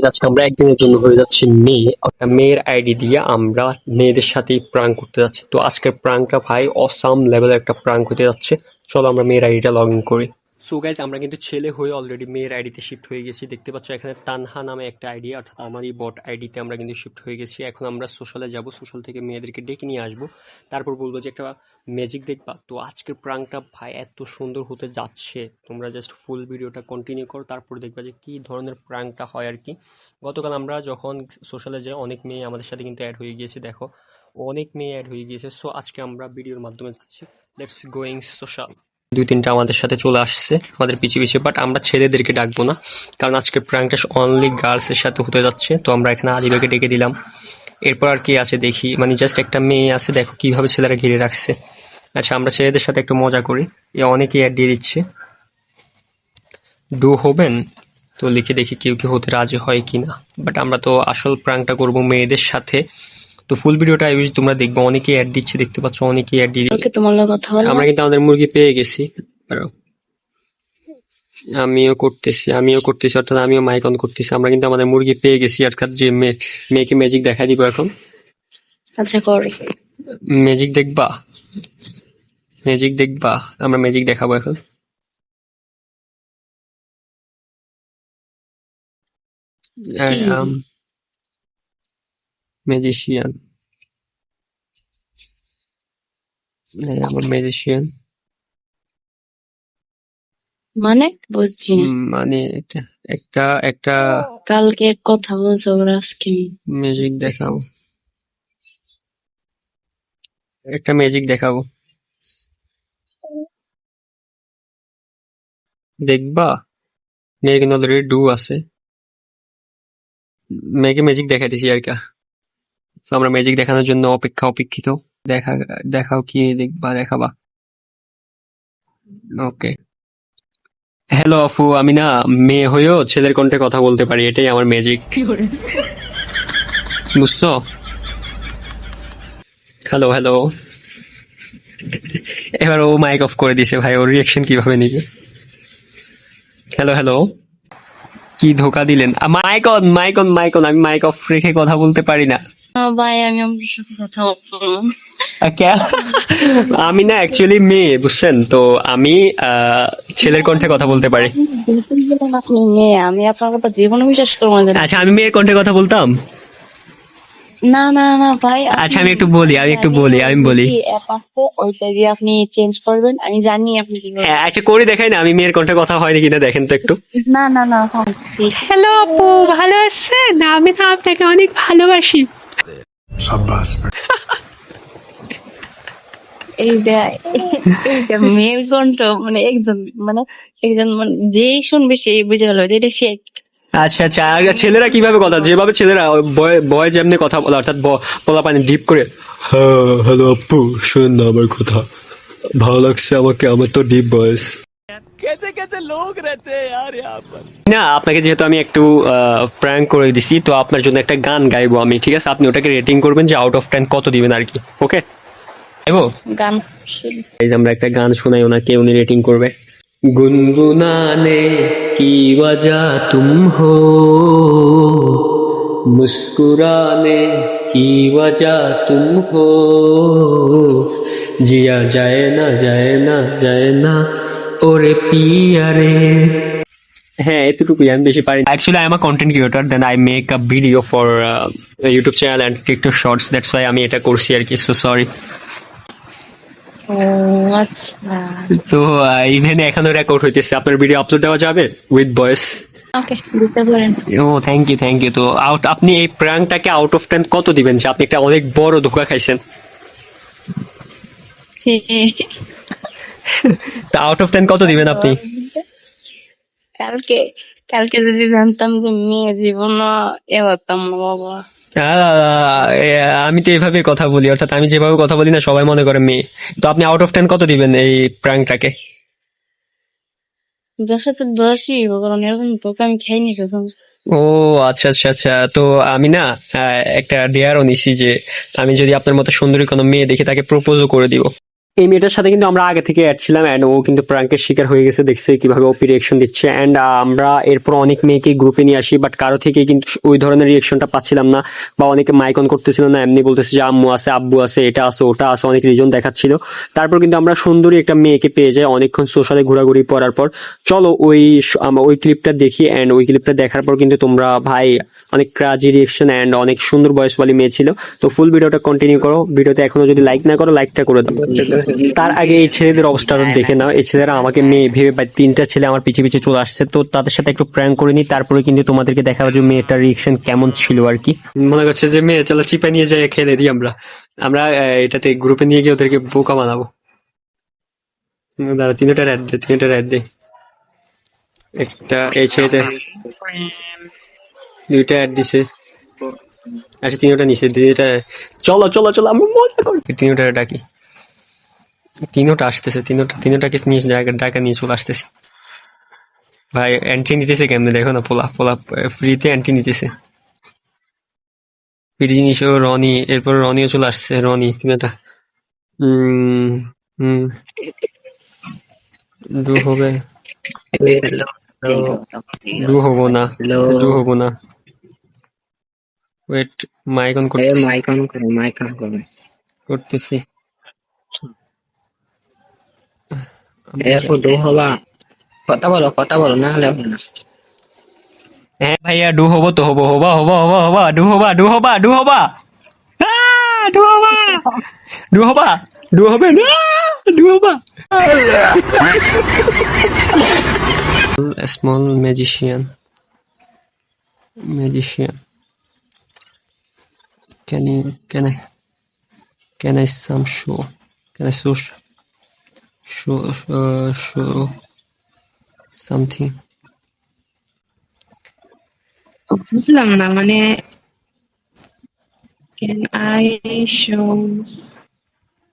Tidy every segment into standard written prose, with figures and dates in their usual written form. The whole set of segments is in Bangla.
আজকে আমরা একদিনের জন্য হয়ে যাচ্ছি মেয়ে। একটা মেয়ের আইডি দিয়ে আমরা মেয়েদের সাথেই প্রাঙ্ক করতে যাচ্ছি। তো আজকের প্রাঙ্কটা ভাই অসাম লেভেলের একটা প্রাঙ্ক হতে যাচ্ছে। চলো আমরা মেয়ের আইডিটা লগ ইন করি। সো গাইজ আমরা কিন্তু ছেলে হয়ে অলরেডি মেয়ের আইডিতে শিফট হয়ে গেছি। দেখতে পাচ্ছ এখানে তানহা নামে একটা আইডি, অর্থাৎ আমারই বট আইডিতে আমরা কিন্তু শিফট হয়ে গেছি। এখন আমরা সোশ্যালে যাব, সোশ্যাল থেকে মেয়েদেরকে ডেকে নিয়ে আসবো, তারপর বলবো যে একটা ম্যাজিক দেখবা। তো আজকের প্রাঙ্কটা ভাই এত সুন্দর হতে যাচ্ছে, তোমরা জাস্ট ফুল ভিডিওটা কন্টিনিউ করো, তারপর দেখবা যে কী ধরনের প্রাঙ্কটা হয় আর কি। গতকাল আমরা যখন সোশ্যালে যাই অনেক মেয়ে আমাদের সাথে কিন্তু অ্যাড হয়ে গিয়েছে, দেখো অনেক মেয়ে অ্যাড হয়ে গিয়েছে। সো আজকে আমরা ভিডিওর মাধ্যমে যাচ্ছি, লেটস গোয়িং সোশ্যাল। দুই তিনটা আমাদের সাথে চলে আসছে আমাদের পিছিয়ে পিছিয়ে, বাট আমরা ছেলেদেরকে ডাকবো না, কারণ আজকের প্রাঙ্কটা অনলি গার্লসের সাথে হতে যাচ্ছে। তো আমরা এখানে আদিবাকে ডেকে দিলাম। এরপর আর কি আছে দেখি, মানে জাস্ট একটা মেয়ে আছে, দেখো কিভাবে ছেলেরা ঘিরে রাখছে। আচ্ছা আমরা ছেলেদের সাথে একটু মজা করি, এ অনেকেই অ্যাড দিয়ে দিচ্ছে। ডু হবেন তো লিখে দেখি কেউ কেউ হতে রাজি হয় কিনা, বাট আমরা তো আসল প্রাঙ্কটা করব মেয়েদের সাথে। তো ফুল ভিডিওটা তোমরা দেখবো, অনেকেই অ্যাড দিচ্ছে, দেখতে পাচ্ছ অনেকেই অ্যাড দিয়ে ওকে, তোমার লগে কথা বলবো। আমরা কিন্তু আমাদের মুরগি পেয়ে গেছি। আমিও করতেছি অর্থাৎ আমিও মাইক অন করতেছি। আমরা কিন্তু আমাদের মুরগি পেয়ে গেছি, অর্থাৎ যে মেয়েকে ম্যাজিক দেখা দিব এখন। আচ্ছা করে ম্যাজিক দেখবা, ম্যাজিক দেখবা, আমরা ম্যাজিক দেখাবো এখন। আই কি অ্যাম ম্যাজিশিয়ান, আমার ম্যাজিশিয়ান মানে বুঝছি না। মানে একটা একটা একটা কালকে কথা বলছো ওরা আজকে ম্যাজিক দেখাবো, একটা ম্যাজিক দেখাবো, দেখবা। মেয়ের কিন্তু অলরেডি ডু আছে, মেয়েকে ম্যাজিক দেখাইতেছি আর কি। তো আমরা ম্যাজিক দেখানোর জন্য অপেক্ষিত। দেখা দেখাও কি দেখবা, দেখাবা। ওকে, হ্যালো আফু, আমি না মেয়ে হয়েও ছেলের কণ্ঠে কথা বলতে পারি, এটাই আমার ম্যাজিক, বুঝছো? Hello hello. এবার ও মাইক অফ করে দিছে ভাই, ওর রিয়াকশন কিভাবে নিবে? হ্যালো হ্যালো, কি ধোকা দিলেন? Mike on, mike on, mike on. আমি মাইক অফ রেখে কথা বলতে পারি না। ভাই, আমি আপনার সাথে কথা বলবো না। আমি না অ্যাকচুয়ালি মেয়ে, বুঝছেন তো, আমি ছেলের কণ্ঠে কথা বলতে পারি। আপনি মেয়ে, আমি আপনার কথা জীবনে বিশ্বাস করবো না। আচ্ছা আমি মেয়ের কণ্ঠে কথা বলতাম। না না না ভাই, আচ্ছা আমি একটু বলি, আমি বলি। অ্যাপ আছে, ওইটা দিয়ে আপনি চেঞ্জ করবেন। আমি জানি আপনি কি করবেন। আচ্ছা করে দেখাই না আমি মেয়ের কণ্ঠে কথা হয়নি কিনা, দেখেন তো একটু। না না না, হ্যালো আপু, ভালো আছেন? আমি তো আপনাকে অনেক ভালোবাসি। এইটা মেয়ের কণ্ঠ, মানে একজন মানে যেই শুনবে সেই বুঝে গেল যে এটা ফেক। আচ্ছা আচ্ছা, আর ছেলেরা কিভাবে কথা, যেভাবে ছেলেরা বয় যেমনি কথা বলে, অর্থাৎ পোলা পানি ডিপ করে, হ্যাঁ হ্যালো আপু, শোন না আমার কথা, ভালো লাগছে আমাকে, আমার তো ডিপ ভয়েস। না আপনাকে যেহেতু আমি একটু প্র্যাঙ্ক করে দিছি, তো আপনার জন্য একটা গান গাইবো আমি, ঠিক আছে? আপনি ওটাকে রেটিং করবেন যে আউট অফ 10 কত দিবেন আর কি, ওকে? গাইবো। গান এই যে আমরা একটা গান শোনাই ওনাকে, উনি রেটিং করবে। গুনগুনানে কি वजह तुम हो, मुस्कुराने की वजह तुम हो, जिया जाए ना जाए ना जाए ना ওরে পিয়ারে। হ্যাঁ এতটুকুই, আমি বেশি পারি। Actually I am a content creator, then I make a video for YouTube channel and TikTok shorts, that's why আমি এটা করছি আর কি, সো সরি। ও আচ্ছা, তো ইভেন এখনো রেকর্ড হইতেছে, আপনার ভিডিও আপলোড দেওয়া যাবে উইথ ভয়েস? ওকে দিতে পারেন। ও থ্যাংক ইউ থ্যাংক ইউ। তো আপনি এই প্র্যাঙ্কটাকে আউট অফ 10 কত দিবেন, যে আপনি একটা অনেক বড় ধোঁকা খাইছেন? তা আউট অফ 10 কত দিবেন আপনি? কালকে কালকে যদি জানতাম যে মেয়ে জীবন এ হতাম না বাবা। আমি তো এভাবে কথা বলি, অর্থাৎ আমি যেভাবে কথা বলি না সবাই মনে করে মেয়ে। তো আপনি আউট অফ 10 কত দিবেন এই প্র্যাঙ্কটাকে? 10-এ তো 10ই, কারণ এরকম তোকে আমি খাইনি কখন। ও আচ্ছা আচ্ছা আচ্ছা। তো আমি না একটা ডেয়ারও নিছি যে আমি যদি আপনার মতো সুন্দরী কোনো মেয়ে দেখি তাকে প্রপোজও করে দিব। এই মেয়েটার সাথে কিন্তু আমরা আগে থেকে অ্যাড ছিলাম অ্যান্ড ও কিন্তু প্রাঙ্কের শিকার হয়ে গেছে, দেখছে কিভাবে ওপি রিয়েকশন দিচ্ছে অ্যান্ড আমরা এরপর অনেক মেয়েকে গ্রুপে নিয়ে আসি, বাট কারো থেকে কিন্তু ওই ধরনের রিয়েকশনটা পাচ্ছিলাম না, বা অনেকে মাইক অন করতেছিল না, এমনি বলতেছে যে আম্মু আছে, আব্বু আছে, এটা আছে, ওটা আছে, অনেক রিজন দেখাচ্ছিল। তারপর কিন্তু আমরা সুন্দরী একটা মেয়েকে পেয়ে যাই অনেকক্ষণ সোশ্যালে ঘোরাঘুরি করার পর। চলো ওই ক্লিপটা দেখি অ্যান্ড ওই ক্লিপটা দেখার পর কিন্তু তোমরা ভাই অনেক ক্রাজি রিয়েকশন অ্যান্ড অনেক সুন্দর ভয়েসওয়ালি মেয়ে ছিল। তো ফুল ভিডিওটা কন্টিনিউ করো, ভিডিওতে এখনো যদি লাইক না করো লাইকটা করে দাও। তার আগে এই ছেলেদের অবস্থাটা দেখে নাও, এই ছেলেরা আমাকে মেয়ে ভেবে বা তিনটা ছেলে আমার পিছে পিছে চলে আসছে, তো তাদের সাথে একটু প্র্যাঙ্ক করে নিই, তারপরে কিন্তু তোমাদেরকে দেখাবো যে মেয়েটার রিয়েকশন কেমন ছিল আর কি। মনে করছে যে মেয়ে চলো চিপা নিয়ে যাই খেলে দিই আমরা আমরা এটাতে গ্রুপে নিয়ে গিয়ে ওদেরকে বোকা বানাবো। দাঁড়া তিনটা অ্যাড দে একটা এই ছেলেতে দুইটা অ্যাড দিছে, আচ্ছা তিনটা নিচে তিনটা। চলো চলো চলো আমরা মজা করি, তিনটা ডাকি, তিনোটা আসতেছে, তিনোটাকে নিয়ে ঢাকা নিয়ে চলে আসতেছে। ভাই এন্ট্রি নিতেছে কেমনে দেখো না, পোলা পোলা ফ্রিতে এন্ট্রি নিতেছে, ফ্রি জিনিস। রনি, এরপর রনিও চলে আসছে, রনি তিনোটা। হম হম ডু হবে, ডু হবো না, ডু হবো না, ওয়েট মাইক অন করতেছি। হ্যাঁ ভাইয়া ডু হবো তো হবো, হবা হবা হবা হবা ডু হবা ডু হবা ডু হবা, ডু হবা ডু হবা ডু হবে না, ডু হবা। Small magician can you can I some can I show something? বুঝলাম না মানে ক্যান আই শো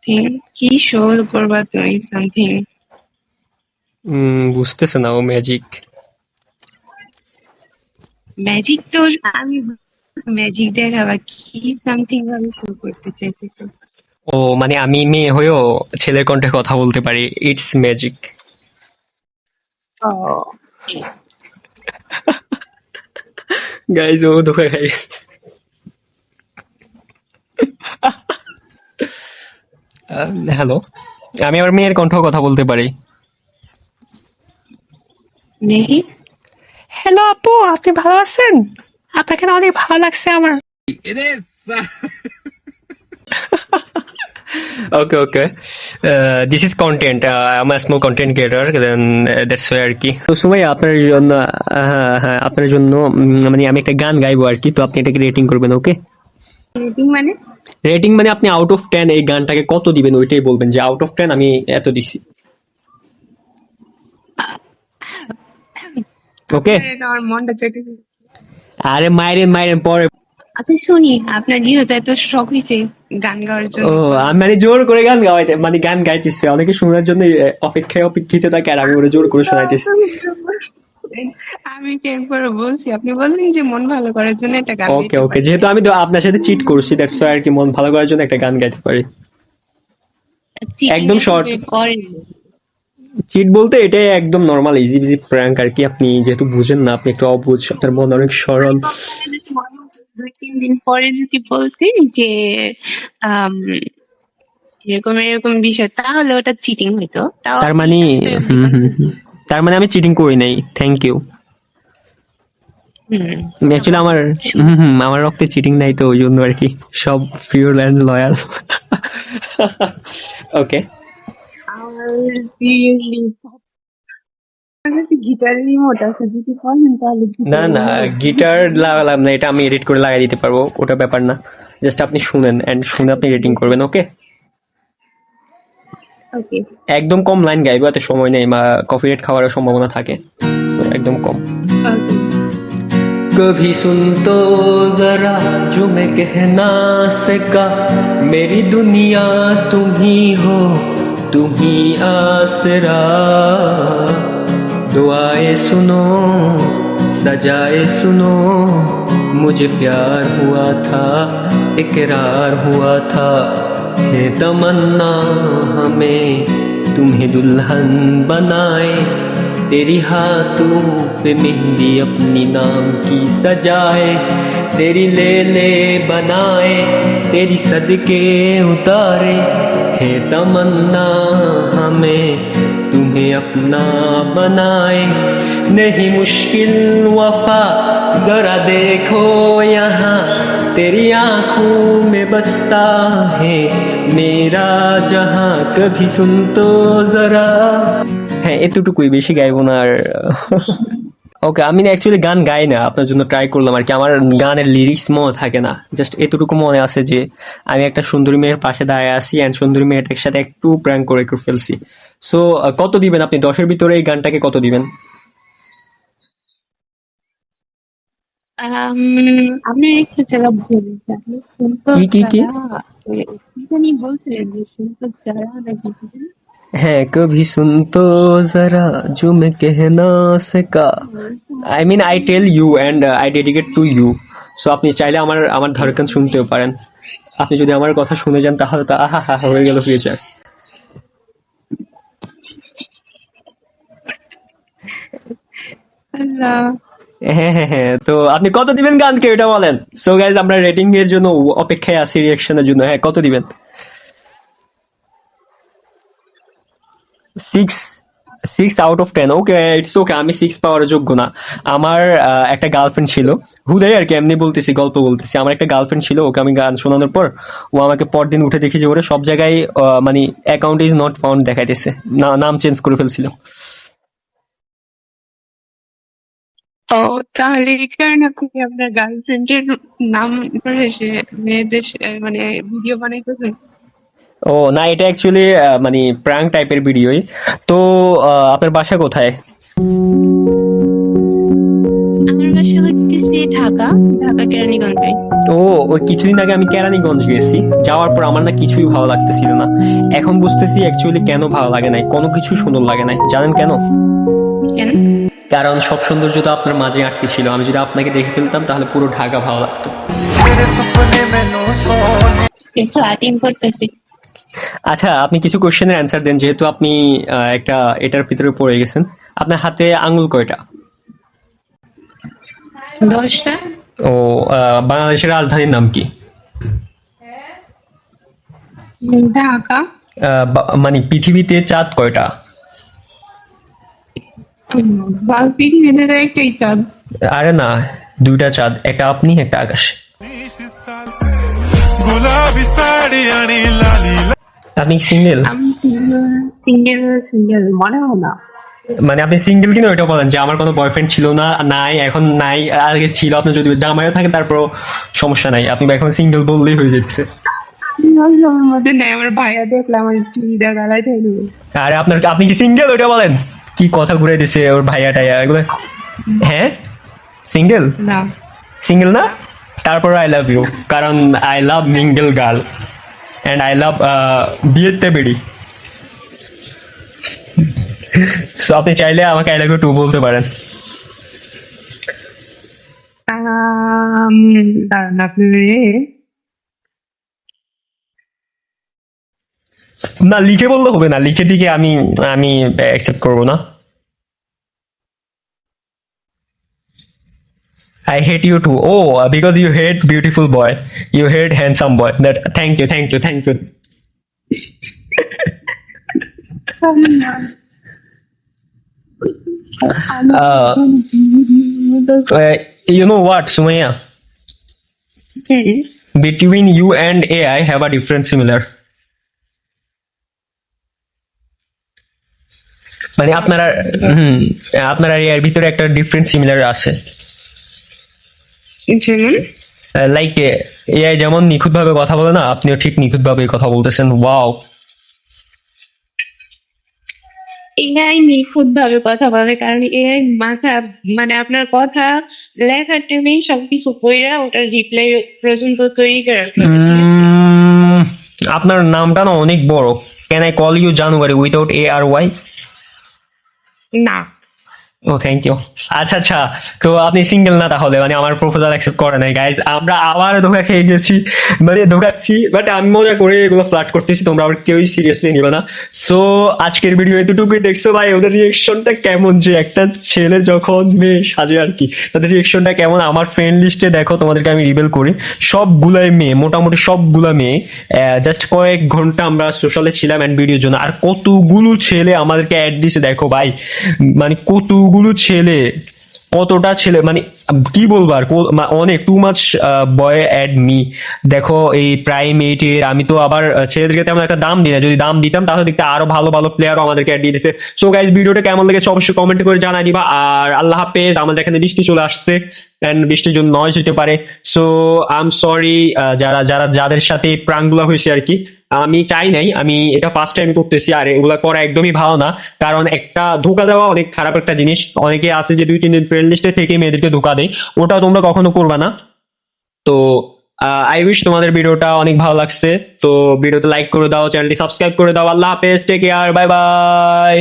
থিং, কি শো করবা তুমি সামথিং? বুঝতেছে না ও ম্যাজিক। ম্যাজিক তো আমি ম্যাজিক দেখাবা, কি সামথিং ভাবে শো করতে চাইছি তো। ও মানে আমি মেয়ে হয়েও ছেলের কণ্ঠে কথা বলতে পারি, ইটস ম্যাজিক। ও গাইজ ও ধোকা খাই। হ্যালো, আমি আমার মেয়ের কণ্ঠ কথা বলতে পারি। দেখি। হ্যালো আপু, আপনি ভালো আছেন? আপনাকে না অনেক ভালো লাগছে আমার। Okay, okay. This is content. I'm a small content creator. Then that's why আর কি। তো সুমাইয়া আপনার জন্য, হ্যাঁ আপনার জন্য মানে আমি একটা গান গাইবো আর কি, তো আপনি এটাকে রেটিং করবেন, ওকে? রেটিং মানে? রেটিং মানে আপনি আউট অফ 10 এই গানটাকে কত দিবেন ওইটাই বলবেন, যে আউট অফ 10 আমি এত দিছি, ওকে? আমার মনটা চাইতেছে। আরে মাইরেন মাইরেন পরে। আচ্ছা শুনি, আপনার যেহেতু এত শখ হয়েছে গান গাওয়ার জন্য, ও আমি মানে জোর করে গান গাওয়াইতে, মানে গান গাইতেছি, অনেকে শোনার জন্য অপেক্ষিত থাকে, আর আমি ওরা জোর করে শোনাইতেছি। আমি কি একবার বলছি, আপনি বললেন যে মন ভালো করার জন্য একটা গান ওকে গাইতে ওকে, পারি। যেহেতু আমি তো আপনার সাথে চিট করছি, দ্যাটস আর কি, মন ভালো করার জন্য একটা গান গাইতে পারি। একদম শর্ট করেন। চিট বলতে এটাই একদম নর্মাল ইজি ইজি প্র্যাঙ্ক আর কি, আপনি যেহেতু বুঝেন না, আপনি একটু অবুঝ, আপনার মন অনেক সরল। 2-3 দিন পরে যদি বলতেন যে আম, এরকম এরকম বিষয়, তাহলে ওটা চিটিং হইতো। তাও তার আপনি মানে আসলে তার মানে আমি চিটিং করি নাই, থ্যাংক ইউ। অ্যাকচুয়ালি আমার রক্তে চিটিং নাই, তো ওই জন্য আর কি, সব পিওর অ্যান্ড লয়াল। ওকে। আমার সিরিয়াসলি গিটার রিমোট আছে, যদি পারেন তাহলে না না গিটার লাগালাম না, এটা আমি এডিট করে লাগাই দিতে পারবো, ওটা ব্যাপার না। জাস্ট আপনি শুনেন এন্ড শুনে আপনি রেটিং করবেন, ওকে? ওকে। একদম কম লাইন গাইবো, এত সময় নেই, কপিরাইট খাওয়ার সম্ভাবনা থাকে, তো একদম কম। कभी सुन तो जरा जो मैं कह ना सका, मेरी दुनिया तुम ही हो, तुम ही आसरा, दुआएं सुनो सजाए सुनो, मुझे प्यार हुआ था इकरार हुआ था, है तमन्ना हमें तुम्हें दुल्हन बनाए, तेरी हाथों पे मेहंदी अपनी नाम की सजाए, तेरी ले ले बनाए, तेरी सदके उतारे, है तमन्ना हमें तुम्हें अपना बनाए, नहीं मुश्किल वफा जरा देखो यहाँ, तेरी आंखों में बसता है मेरा जहां, कभी सुन तो जरा। হ্যাঁ এতটুকুই, বেশি গাইবো না আর। ওকে, আমি না অ্যাকচুয়ালি গান গাই না, আপনার জন্য ট্রাই করলাম আর কি। আমার গানের লিরিক্স মনে থাকে না, জাস্ট এতটুকু মনে আছে যে আমি একটা সুন্দরী মেয়ের পাশে দাঁড়িয়ে আছি অ্যান্ড সুন্দরী মেয়েটার সাথে একটু প্র্যাঙ্ক করে ফেলছি। সো কত দিবেন আপনি 10-এর ভিতরে এই গানটাকে কত দিবেন? আপনি একটা জায়গা ভুল, আপনি সুন্দর কি কি কি? যারা কি জানি বলছিলেন যে সুন্দর যারা নাকি কি জানি? হ্যাঁ, কভি সুন তো জরা জো मैं कह ना सका, I mean I tell you and I dedicate to you. So আপনি চাইলে আমার আমার ধড়কন শুনতেও পারেন। আপনি যদি আমার কথা শুনে যান তাহলে তো আহা হা হয়ে গেল ফিউচার। আল্লাহ। হ্যাঁ হ্যাঁ হ্যাঁ, তো আপনি কত দিবেন গানকে এটা বলেন। সো গাইজ, আমরা রেটিং এর জন্য অপেক্ষায় আছি, রিয়াকশনের জন্য। হ্যাঁ, কত দিবেন? 6 6 out of 10। Okay, it's okay, আমি 6 পাওয়ার যোগ্য না। আমার একটা গার্লফ্রেন্ড ছিল, হুদাই আর কি, এমনি বলতেছি, গল্প বলতেছি। আমার একটা গার্লফ্রেন্ড ছিল, ওকে আমি গান শোনানোর পর ও আমাকে পরদিন উঠে দেখি যে ওরে সব জায়গায় মানে অ্যাকাউন্ট ইজ নট ফাউন্ড দেখাইতেছে, নাম চেঞ্জ করে ফেলছিল। ও, তাহলে এই কারণে আপনি আপনার গার্লফ্রেন্ডের নাম করে সে মেয়েদের মানে ভিডিও বানাইতেছেন? ও না, এটা অ্যাকচুয়ালি মানে প্র্যাঙ্ক টাইপের ভিডিওই। তো আপনার বাসা কোথায়? আমার বাসা হইতেছে ঢাকা, ঢাকা কেরানীগঞ্জে। ও, ওই কিছুদিন আগে আমি কেরানীগঞ্জ গেছি, যাওয়ার পর আমার না কিছুই ভালো লাগতেছিল না। এখন বুঝতেছি অ্যাকচুয়ালি কেন ভালো লাগে নাই, কোনো কিছু সুন্দর লাগে নাই। জানেন কেন? কেন? কারণ সব সৌন্দর্য তো আপনার মাঝে আটকে ছিল। আমি যদি আপনাকে দেখে ফেলতাম তাহলে পুরো ঢাকা ভালো লাগতো। ফ্লাটিং করতেছি। আচ্ছা, আপনি কিছু কোশ্চেনের অ্যান্সার দেন, যেহেতু আপনি একটা এটার ভিতরে পড়ে গেছেন। আপনার হাতে আঙ্গুল কয়টা? 10টা। ও, বাংলাদেশের রাজধানীর নাম কি? ঢাকা। মানে পৃথিবীতে চাঁদ কয়টা? পৃথিবীতে তো একটাই চাঁদ। আরে না, 2টা চাঁদ, একটা আপনি একটা আকাশ। আপনি সিঙ্গেল? আমি সিঙ্গেল সিঙ্গেল মনে হয় না। মানে আপনি সিঙ্গেল কিনা ওইটা বলেন, যে আমার কোনো বয়ফ্রেন্ড ছিল না, নাই, এখন নাই, আগে ছিল। আপনার যদি জামাইও থাকে তারপরও সমস্যা নাই, আপনি এখন সিঙ্গেল বললেই হয়ে যাচ্ছে। আমার মধ্যে নেই, আমার ভাইয়া দেখলাম আমার চিন্তা গালায় ঠাইলো। আরে আপনি কি সিঙ্গেল ওইটা বলেন। কি কথা ঘুরে দিছে ওর ভাইয়া টাইয়া এগুলো। হ্যাঁ, সিঙ্গেল? না। সিঙ্গেল না? তারপর আই লাভ ইউ, কারণ I love mingle girl and I love বিয়েতে বেড়ি। সো আপনি চাইলে আমাকে আই লাভ ইউ 2 বলতে পারেন। দাঁড়ান আপনি। না, লিখে বললে হবে না, লিখে টিকে আমি আমি অ্যাকসেপ্ট করবো না। I hate you too. Oh, because you hate beautiful boy. You hate handsome boy. That. Thank you, thank you, thank you. Uh, you know what, Sumaya? Between you and AI have a different similar. মানে আপনারা আপনারা এর ভিতরে একটা ডিফারেন্ট সিমিলার আছে। লাইক এআই যেমন নিখুঁত ভাবে কথা বলে না, আপনিও ঠিক নিখুঁত ভাবে কথা বলতেছেন। ওয়াও। এআই নিখুঁত ভাবে কথা বলে, কারণ এআই মাথা মানে আপনার কথা লেখার টাইমেই সবকিছু কইরা ওটার রিপ্লাই পর্যন্ত তৈরি করে রাখে। আপনার নামটা না অনেক বড়। Can I call you January without A R Y? না। Oh thank you. আচ্ছা আচ্ছা, তো আপনি সিঙ্গেল না তাহলে, মানে আমার প্রপোজাল অ্যাকসেপ্ট করে নাই গাইজ, আমরা আবার ধোকা খেয়ে গেছি, মানে ধোকাচ্ছি, বাট আমি মজা করে এগুলো ফ্লার্ট করতেছি, তোমরা আবার কেউই সিরিয়াসলি নিবে না। সো আজকের ভিডিও এতটুকুই, দেখছো ভাই ওদের রিয়েকশনটা কেমন, যে একটা ছেলে যখন মেয়ে সাজে আর কি, তাদের রিয়েকশনটা কেমন। আমার ফ্রেন্ড লিস্টে দেখো, তোমাদেরকে আমি রিভেল করি, সবগুলাই মেয়ে, মোটামুটি সবগুলা মেয়ে। জাস্ট কয়েক ঘন্টা আমরা সোশ্যালে ছিলাম এন্ড ভিডিওর জন্য, আর কতগুলো ছেলে আমাদেরকে অ্যাড দিছে দেখো ভাই, মানে কতগুলো ছেলে, কতটা ছেলে, মানে কি বলবো আর, অনেক টু মাচ বয় অ্যাড মি। দেখো এই প্রাইম এইটের, আমি তো আবার ছেলেদেরকে তেমন একটা দাম দিই না, যদি দাম দিতাম তাহলে দেখতে আরো ভালো ভালো প্লেয়ারও আমাদেরকে অ্যাড দিয়ে দিছে। সো গাইজ, ভিডিওটা কেমন লেগেছে অবশ্যই কমেন্ট করে জানাই দিবা। আর আল্লাহ হাফেজ, আমাদের এখানে বৃষ্টি চলে আসছে এন্ড বৃষ্টির জন্য নয়েজ হতে পারে। সো আই এম সরি যারা যারা যাদের সাথে প্রাঙ্গুলা হয়েছে আর কি, আমি চাই নাই, আমি এটা ফার্স্ট টাইম করতেছি, আর এগুলা করা একদমই ভালো না, কারণ একটা ধোকা দেওয়া অনেক খারাপ একটা জিনিস। অনেকে আছে যে 2-3 দিন ফ্রেন্ড লিস্টে থেকে মেয়েদেরকে ধোকা দেয়, ওটা তোমরা কখনো করবা না। তো আই উইশ তোমাদের ভিডিওটা অনেক ভালো লাগছে, তো ভিডিওতে লাইক করে দাও, চ্যানেলটি সাবস্ক্রাইব করে দাও। আল্লাহ হাফেজ, টেক কেয়ার, বাই বাই।